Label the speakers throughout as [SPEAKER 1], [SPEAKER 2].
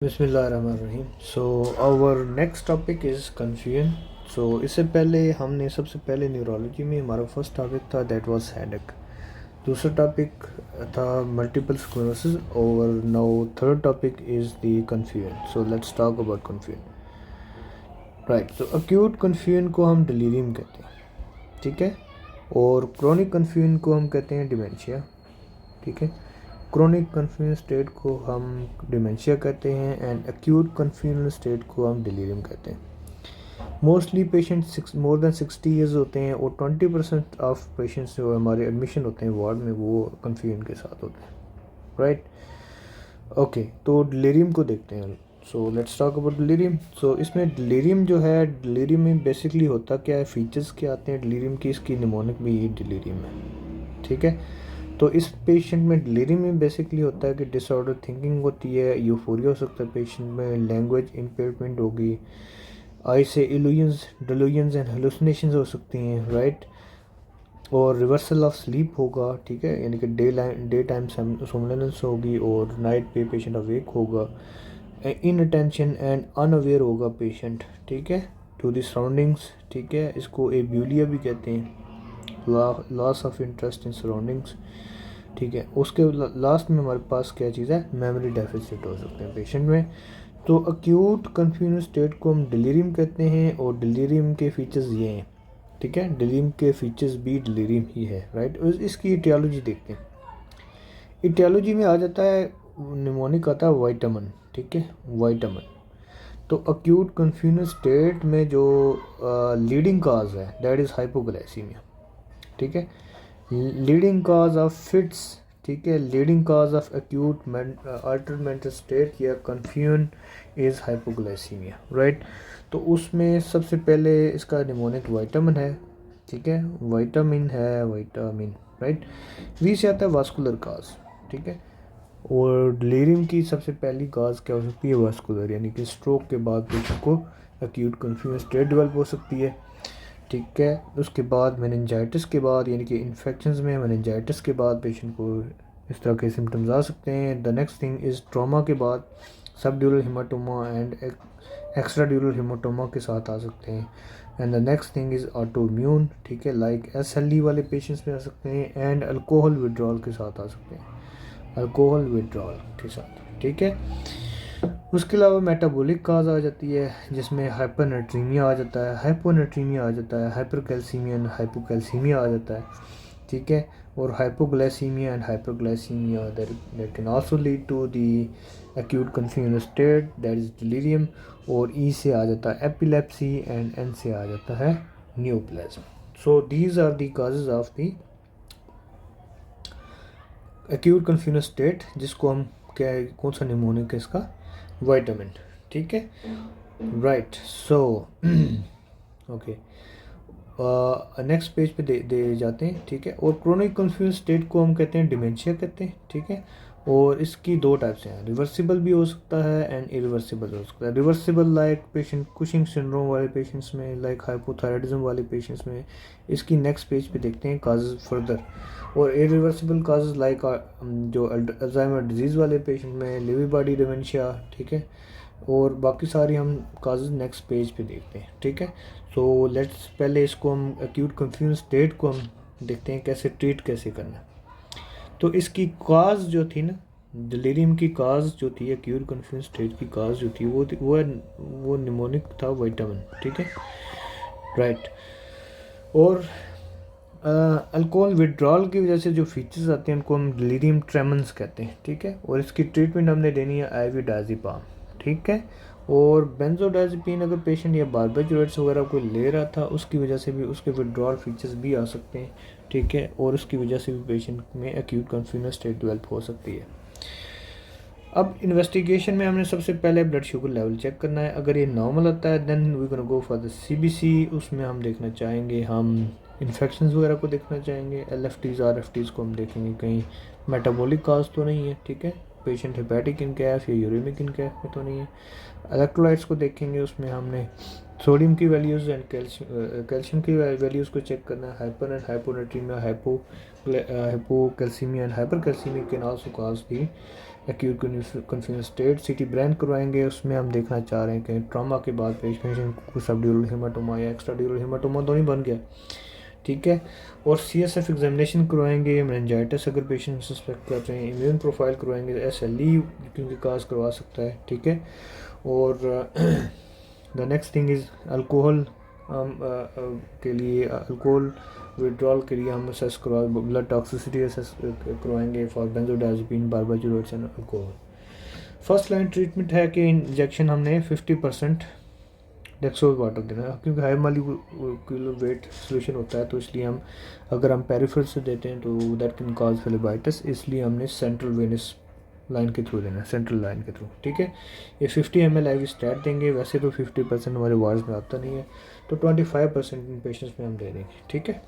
[SPEAKER 1] बिस्मिल्लाहिर्रहमानिर्रहीम। So our next topic is confusion. So इससे पहले हमने सबसे पहले न्यूरोलॉजी में हमारा फर्स्ट टॉपिक था दैट वाज हेडेक। दूसरा टॉपिक था मल्टीपल स्क्लेरोसिस और now third topic is the confusion. So let's talk about confusion. Right, तो अक्यूट कन्फ्यूजन को हम डिलीरियम कहते हैं, ठीक है, और क्रोनिक कन्फ्यूजन को हम कहते हैं डिमेंशिया, ठीक है। क्रोनिक कन्फ्यूजन स्टेट को हम डिमेंशिया कहते हैं एंड एक्यूट कन्फ्यूजन स्टेट को हम डिलीरियम कहते हैं। Mostly patient more than 60 years होते हैं और 20% ऑफ पेशेंट्स जो हमारे एडमिशन होते हैं वार्ड में वो कन्फ्यूजन के साथ होते हैं, राइट। ओके, तो डिलीरियम को देखते हैं। So let's talk about delirium. So इसमें डिलीरियम जो है, डिलीरियम में बेसिकली होता क्या है, फीचर्स क्या आते हैं डिलीरियम की, इसकी निमोनिक भी ये डिलीरियम है, ठीक है। तो इस पेशेंट में डिलीरियम में बेसिकली होता है कि डिसऑर्डर थिंकिंग होती है, यूफोरिया हो सकता है पेशेंट में, लैंग्वेज इम्पेयरमेंट होगी, आई से इल्यूजन्स डिल्यूजन्स एंड हेलुसिनेशंस हो सकती हैं, राइट। और रिवर्सल ऑफ स्लीप होगा, ठीक है, यानी कि डे टाइम सोमनेंस होगी और नाइट पे पेशेंट अवेक होगा। इन अटेंशन एंड अनअवेयर होगा पेशेंट, ठीक है, टू द सराउंडिंग्स, ठीक है, इसको एब्यूलिया भी कहते हैं, loss of interest in surroundings, ठीक है। उसके लास्ट में हमारे पास क्या चीज़ है, मेमोरी डेफिसिट हो सकते हैं पेशेंट में। तो अक्यूट कन्फ्यूजन स्टेट को हम डिलीरियम कहते हैं और डिलीरियम के फीचर्स ये हैं, ठीक है, डिलीरियम के फीचर्स भी डिलीरियम ही है, राइट। इसकी इटियोलॉजी देखते हैं। इटियोलॉजी में आ जाता है, निमोनिक आता है वाइटामिन, ठीक है, वाइटामिन। तो अक्यूट कन्फ्यूजन स्टेट में जो लीडिंग काज है दैट इज़ हाइपोग्लाइसीमिया, ठीक है, लीडिंग काज ऑफ फिट्स, ठीक है, leading cause of acute Altered mental state या कन्फ्यूजन इज़ हाइपोग्लाइसीमिया, राइट। तो उसमें सबसे पहले इसका निमोनिक वाइटामिन है, ठीक है, वाइटामिन है, वाइटामिन, राइट। वी से आता है वास्कुलर काज, ठीक है। और डिलीरियम की सबसे पहली काज क्या हो सकती है, वास्कुलर, यानी कि स्ट्रोक के बाद पेशेंट को एक्यूट कन्फ्यूजन स्टेट डेवलप हो सकती है, ठीक है। उसके बाद मेनिंजाइटिस के बाद, यानी कि इन्फेक्शंस में मेनिंजाइटिस के बाद पेशेंट को इस तरह के सिम्टम्स आ सकते हैं। The next thing is trauma के बाद subdural haematoma and extra ड्यूरल haematoma के साथ आ सकते हैं। And the next thing is auto immune, ठीक है, लाइक SLE वाले पेशेंट्स में आ सकते हैं एंड अल्कोहल विड्रॉल के साथ आ सकते हैं, अल्कोहल विड्रॉल के साथ, ठीक है। उसके अलावा मेटाबॉलिक काज आ जाती है जिसमें हाइपरनेट्रीमिया आ जाता है, हाइपोनेट्रीमिया आ जाता है, हाइपरकैल्सीमिया एंड हाइपोकैल्सीमिया आ जाता है, ठीक है। और hypoglycaemia and hyperglycaemia that can also lead to the acute confusion state that is delirium. और ई से आ जाता है एपिलेप्सी एंड एन से आ जाता है neoplasm. So these are the causes of the acute confusion state, जिसको हम क्या, कौन सा निमोनिक है इसका, वाइटामिन, ठीक है, right. So okay, next page पे दे जाते हैं, ठीक है। और क्रोनिक कन्फ्यूजन स्टेट को हम कहते हैं डिमेंशिया कहते हैं, ठीक है। और इसकी दो टाइप्स हैं, रिवर्सिबल भी हो सकता है एंड इरिवर्सिबल हो सकता है। Reversible like patient Cushing syndrome वाले पेशेंट्स में, लाइक हाइपोथायराइडिज्म वाले पेशेंट्स में। इसकी नेक्स्ट पेज पे देखते हैं काजेज फर्दर। और इरिवर्सिबल काजेज लाइक जो अल्जाइमर डिजीज़ वाले पेशेंट में, लिवी बॉडी डिमेंशिया, ठीक है। और बाकी सारी हम काजेज नेक्स्ट पेज पे देखते हैं, ठीक है। सो लेट्स पहले इसको हम एक्यूट कन्फ्यूजन स्टेट को हम देखते हैं कैसे ट्रीट कैसे करना है। तो इसकी काज जो थी ना, डिलीरियम की काज जो थी, एक्यूट कन्फ्यूजन स्टेट की काज जो थी वो निमोनिक था वाइटामिन, ठीक है, राइट। और अल्कोहल विड्रॉल की वजह से जो फीचर्स आते हैं उनको हम डिलीरियम ट्रेमेंस कहते हैं, ठीक है। और इसकी ट्रीटमेंट हमने देनी है IV डायज़ेपाम, ठीक है। और बेंजोडायज़ेपिन अगर पेशेंट या बारबिटूरेट्स वगैरह कोई ले रहा था उसकी वजह से भी उसके विड्रॉल फीचर्स भी आ सकते हैं, ठीक है। और उसकी वजह से भी पेशेंट में एक्यूट कन्फ्यूजन स्टेट डेवलप हो सकती है। अब इन्वेस्टिगेशन में हमने सबसे पहले ब्लड शुगर लेवल चेक करना है। अगर ये नॉर्मल आता है then we can go for the CBC। उसमें हम देखना चाहेंगे, हम इन्फेक्शंस वगैरह को देखना चाहेंगे, LFTs RFTs को हम देखेंगे कहीं मेटाबॉलिक काज तो नहीं है, ठीक है, पेशेंट हेपेटिक इनकैफ या यूरेमिक इनकैफ में तो नहीं है। इलेक्ट्रोलाइट्स को देखेंगे, उसमें हमने सोडियम की वैल्यूज़ एंड कैल्शियम की वैल्यूज़ को चेक करना है। Hyper and hyponatraemia, hypocalcaemia and hypercalcaemia can also cause the acute confusion state. सीटी ब्रेन करवाएंगे, उसमें हम देखना चाह रहे हैं कि ट्रॉमा के बाद पेशेंट को सबड्यूरल हेमाटोमा या एक्स्ट्राड्यूरल हेमाटोमा दोनों बन गया, ठीक है। और CSF एग्जामिनेशन करवाएंगे, मेनिंजाइटिस अगर पेशेंट सस्पेक्ट करते हैं, इम्यून प्रोफाइल करवाएंगे, SLE क्योंकि काज करवा सकता है, ठीक है। और the next thing is alcohol के लिए, अल्कोहल विड्रॉल के लिए हम असेस करवा, ब्लड टॉक्सिसिटी असेस करवाएंगे for benzodiazepine, barbiturates and alcohol. First line treatment है कि इंजेक्शन हमने 50% डेक्सोज वाटर देना है, क्योंकि हाई मॉलिक्यूलर वेट सोल्यूशन होता है, तो इसलिए हम अगर हम पेरिफेरल से देते हैं तो दैट कैन कॉज फेलेबाइटिस, इसलिए हमने सेंट्रल वेनस लाइन के थ्रू देना है, सेंट्रल लाइन के थ्रू, ठीक है। ये 50 ml IV स्टैट देंगे, वैसे तो 50% हमारे वार्ड्स में आता नहीं है, तो 25% इन पेशेंट्स में हम दे देंगे, ठीक है,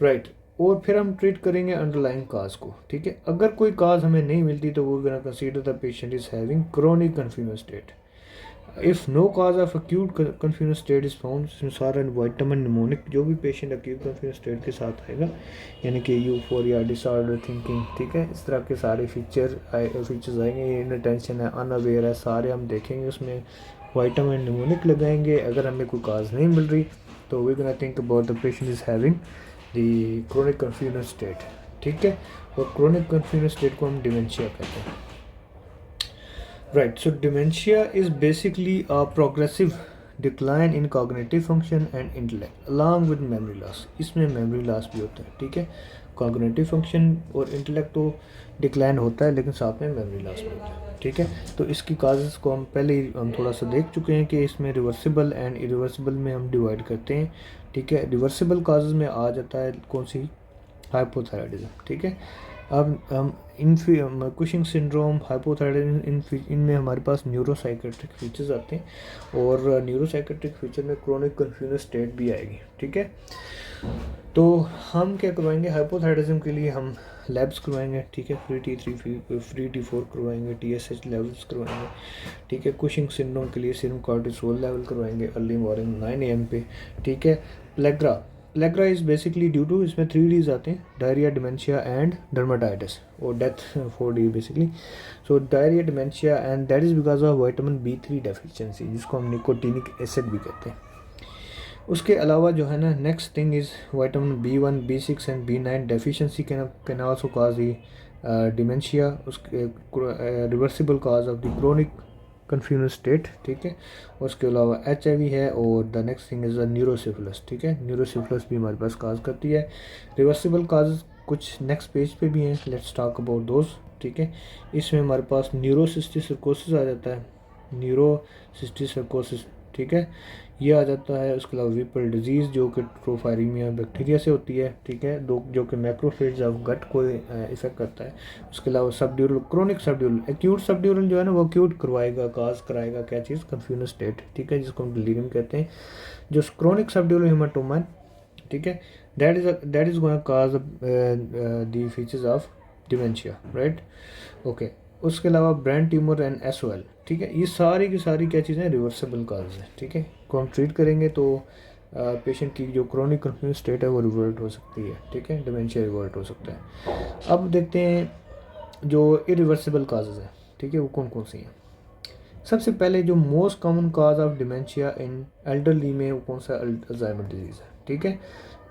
[SPEAKER 1] राइट। और फिर हम ट्रीट करेंगे अंडरलाइंग काज को, ठीक है। अगर कोई काज हमें नहीं मिलती तो वो gonna consider the patient is having chronic confusion state. If no cause of acute confusion state is found, सारा वाइटामिन निमोनिक, जो भी पेशेंट अक्यूट कन्फ्यूजन स्टेट के साथ आएगा, यानी कि यूफोरिया, डिसऑर्डर थिंकिंग, ठीक है, इस तरह के सारे फीचर्स आएंगे, इनअटेंशन है, अनअवेयर है, सारे हम देखेंगे, उसमें वाइटामिन निमोनिक लगाएंगे। अगर हमें कोई काज नहीं मिल रही तो we gonna think about the patient is having the chronic confusion state, ठीक है। और क्रोनिक कन्फ्यूजन स्टेट को हम डिमेंशिया कहते हैं, right? So dementia is basically a progressive decline in cognitive function and intellect along with memory loss। इसमें memory loss भी होता है, ठीक है। cognitive function और intellect तो डिक्लाइन होता है, लेकिन साथ में memory loss भी होता है, ठीक है। तो इसकी काजेज़ को हम पहले ही हम थोड़ा सा देख चुके हैं कि इसमें रिवर्सिबल एंड इरिवर्सिबल में हम डिवाइड करते हैं, ठीक है। रिवर्सिबल काजेज़ में आ जाता है कौन सी, हाइपोथायराइडिज्म, ठीक है। अब हम कुशिंग सिंड्रोम, हाइपोथायराइडिज्म, इनमें हमारे पास न्यूरोसाइकेट्रिक फीचर्स आते हैं, और न्यूरोसाइकेट्रिक फीचर में क्रोनिक कन्फ्यूजन स्टेट भी आएगी, ठीक है। तो हम क्या करवाएंगे, हाइपोथायराइडिज्म के लिए हम लैब्स करवाएंगे, ठीक है, फ्री T3 फ्री T4 करवाएंगे, TSH लेवल्स करवाएंगे, ठीक है। कुशिंग सिंड्रोम के लिए सीरम कॉर्टिसोल लेवल करवाएंगे अर्ली मॉर्निंग 9 AM पे, ठीक है। Pellagra is basically due to, इसमें 3 Ds आते हैं, डायरिया, डिमेंशिया एंड डर्माटाइटिस, और death 4 D basically. So diarrhoea, dementia and that is because of vitamin B3 deficiency, जिसको हम निकोटीनिक एसिड भी कहते हैं। उसके अलावा जो है ना, next thing is vitamin B1, B6 and B9 deficiency can also cause the dementia. उसके reversible cause of the chronic confusion state, ठीक है। उसके अलावा HIV है, और the next thing is the neurosyphilis, ठीक है। न्यूरोसिफिलिस भी हमारे पास काज करती है। रिवर्सिबल काज कुछ नेक्स्ट पेज पे भी हैं, लेट्स टॉक अबाउट दोज, ठीक है। इसमें हमारे पास न्यूरोसिस्टिक सर्कोसिस आ जाता है, न्यूरोसिस्टिक सर्कोसिस, ठीक है, ये आ जाता है। उसके अलावा विपल डिजीज़ जो कि ट्रोफायरिमिया बैक्टीरिया से होती है, ठीक है, जो कि मैक्रोफेज ऑफ गट को इफेक्ट करता है। उसके अलावा subdural, chronic subdural, acute subdural जो है ना वो एक्यूट करवाएगा, काज कराएगा क्या चीज़, कन्फ्यूजन स्टेट, ठीक है, जिसको हम डिलीरियम कहते हैं। जो क्रोनिक सबड्यूरल हेमाटोमा, ठीक है, that is going cause the features of dementia, right, okay. उसके अलावा ब्रेन ट्यूमर एंड SOL, ठीक है, ये सारी की सारी क्या चीज़ें रिवर्सिबल काज है, ठीक है, को हम ट्रीट करेंगे तो पेशेंट की जो क्रोनिक कन्फ्यूजन स्टेट है वो रिवर्ट हो सकती है, ठीक है, डिमेंशिया रिवर्ट हो सकता है। अब देखते हैं जो इरिवर्सिबल काजेज़ हैं, ठीक है, वो कौन कौन सी हैं। सबसे पहले जो most common cause of dementia in elderly में वो कौन सा, अल्जाइमर डिजीज़ है, ठीक है,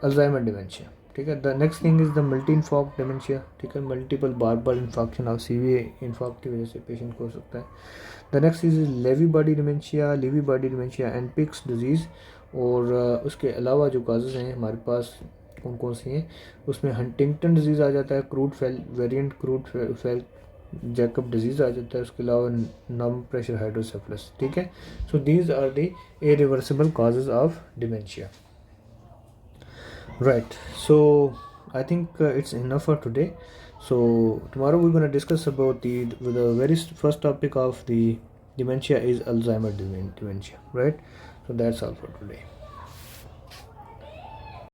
[SPEAKER 1] अल्जाइमर डिमेंशिया, ठीक है। The next thing is the multi infarct dementia, ठीक है, मल्टीपल बार इन्फॉक्शन ऑफ सीवियर इन्फॉक की वजह से पेशेंट को हो सकता है। The next is Lewy body dementia and Pick's disease. और उसके अलावा जो काजेज़ हैं हमारे पास कौन कौन सी हैं, उसमें हंटिंगटन डिजीज़ आ जाता है, क्रूड फेल जैकब डिजीज़ आ जाता है। उसके अलावा नॉन प्रेशर हाइड्रोसेफलस, ठीक है। So these are the irreversible causes of dementia, right? So I think it's enough for today. So tomorrow we're going to discuss about the very first topic of the dementia is Alzheimer dementia, right? So that's all for today.